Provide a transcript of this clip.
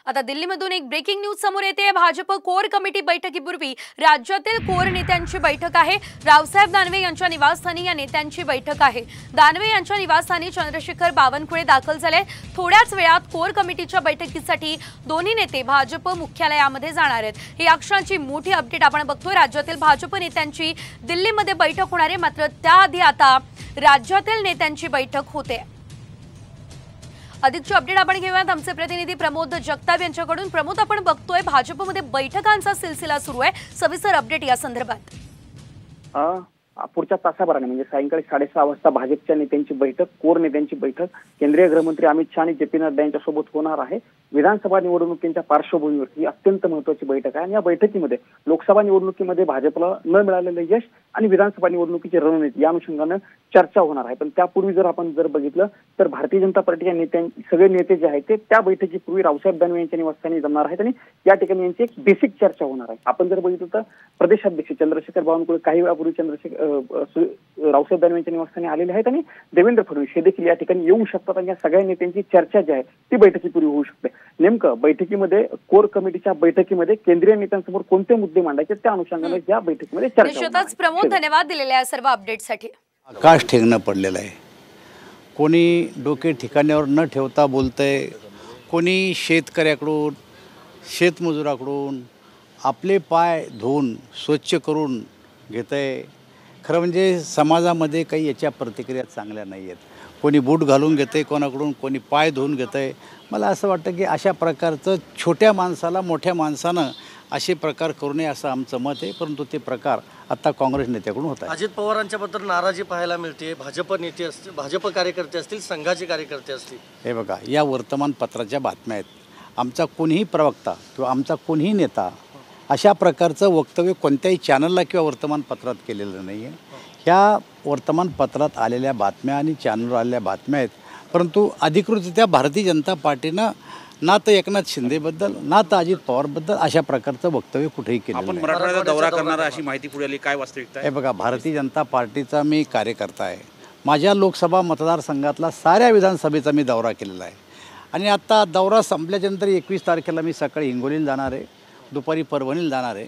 आता दिल्लीमधून एक breaking news समोर येते। भाजप कोर कमिटी बैठकीपूर्वी राज्यातील कोर नेत्यांची बैठक आहे। रावसाहेब दानवे यांच्या निवासस्थानी या नेत्यांची बैठक आहे। दानवे यांच्या निवासस्थानी चंद्रशेखर बावनकुळे दाखल झाले। थोड्याच वेळात कोर कमिटीच्या बैठकीसाठी दोन्ही नेते भाजप मुख्यालयामध्ये जाणार आहेत। ही अक्षरांची मोठी अपडेट आपण बघतोय। राज्यातील भाजप नेत्यांची दिल्लीमध्ये बैठक होणार आहे, मात्र त्याआधी आता राज्यातील नेत्यांची बैठक होते। अधिकची अपडेट आपण घेऊयात आमचे प्रतिनिधी प्रमोद जगताप यांच्याकडून। प्रमोद, आपण बघतोय भाजपमध्ये बैठकांचा सिलसिला सुरू आहे, सविस्तर अपडेट या संदर्भात। पुढच्या तासाभराने म्हणजे सायंकाळी 6:30 वाजता भाजपच्या नेत्यांची बैठक, कोर नेत्यांची बैठक केंद्रीय गृहमंत्री अमित शहा आणि जे.पी. नड्डा यांच्यासोबत होणार आहे। विधानसभा निवडणुकीच्या पार्श्वभूमीवर ही अत्यंत महत्त्वाची बैठक आहे आणि या बैठकीमध्ये लोकसभा निवडणुकीमध्ये भाजपला न मिळालेलं यश आणि विधानसभा निवडणुकीची रणनीती या अनुषंगाने चर्चा होणार आहे। पण त्यापूर्वी जर आपण बघितलं तर भारतीय जनता पार्टीच्या सगळे नेते जे आहेत ते त्या बैठकीपूर्वी रावसाहेब दानवे यांच्या निवासस्थानी जमणार आहेत आणि या ठिकाणी यांची एक बेसिक चर्चा होणार आहे। आपण जर बघितलं तर प्रदेशाध्यक्ष चंद्रशेखर बावनकुळे काही वेळापूर्वी रावसाहेब दानवे यांच्या निवासस्थानी आलेले आहेत आणि देवेंद्र फडणवीस हे देखील या ठिकाणी येऊ शकतात आणि या सगळ्या नेत्यांची चर्चा जी आहे ती बैठकीपूर्वी होऊ शकते। नेमकं बैठकीमध्ये कोर कमिटीच्या बैठकीमध्ये केंद्रीय नेत्यांसमोर कोणते मुद्दे मांडायचे त्या अनुषंगाने या बैठकीमध्ये चर्चा होणार आहे। निश्चितच प्रमोद, धन्यवाद दिलेल्या सर्व अपडेटसाठी। आकाश ठेंगणं पडलेलं आहे। कोणी डोके ठिकाण्यावर न ठेवता बोलतंय, कोणी शेतकऱ्याकडून शेतमजुराकडून आपले पाय धुवून स्वच्छ करून घेतंय। खरं म्हणजे समाजामध्ये काही याच्या प्रतिक्रिया चांगल्या नाही आहेत। कोणी बूट घालून घेतंय कोणाकडून, कोणी पाय धुवून घेतंय। मला असं वाटतं की अशा प्रकारचं छोट्या माणसाला मोठ्या माणसानं असे प्रकार करू नये असं आमचं मत आहे, परंतु ते प्रकार आता काँग्रेस नेत्याकडून होत आहे। अजित पवारांच्याबद्दल नाराजी पाहायला मिळते। भाजप नेते असतील, भाजप कार्यकर्ते असतील, संघाचे कार्यकर्ते असतील। हे बघा, या वर्तमानपत्राच्या बातम्या आहेत। आमचा कोणीही प्रवक्ता किंवा आमचा कोणीही नेता अशा प्रकारचं वक्तव्य कोणत्याही चॅनलला किंवा वर्तमानपत्रात केलेलं नाही आहे। ह्या वर्तमानपत्रात आलेल्या बातम्या आणि चॅनलवर आलेल्या बातम्या आहेत, परंतु अधिकृतरित्या भारतीय जनता पार्टीनं ना तर एकनाथ शिंदेबद्दल ना तर अजित पवारबद्दल अशा प्रकारचं वक्तव्य कुठेही केलं नाही। आपण मराठवाड्याचा दौरा करणार अशी माहिती पुढे आली, काय वास्तविकता आहे? हे बघा, भारतीय जनता पार्टीचा मी कार्यकर्ता आहे। माझ्या लोकसभा मतदारसंघातला साऱ्या विधानसभेचा मी दौरा केलेला आहे आणि आता दौरा संपल्याच्यानंतर 21 तारखेला मी सकाळी हिंगोलीला जाणार आहे, दुपारी परभणीला जाणार आहे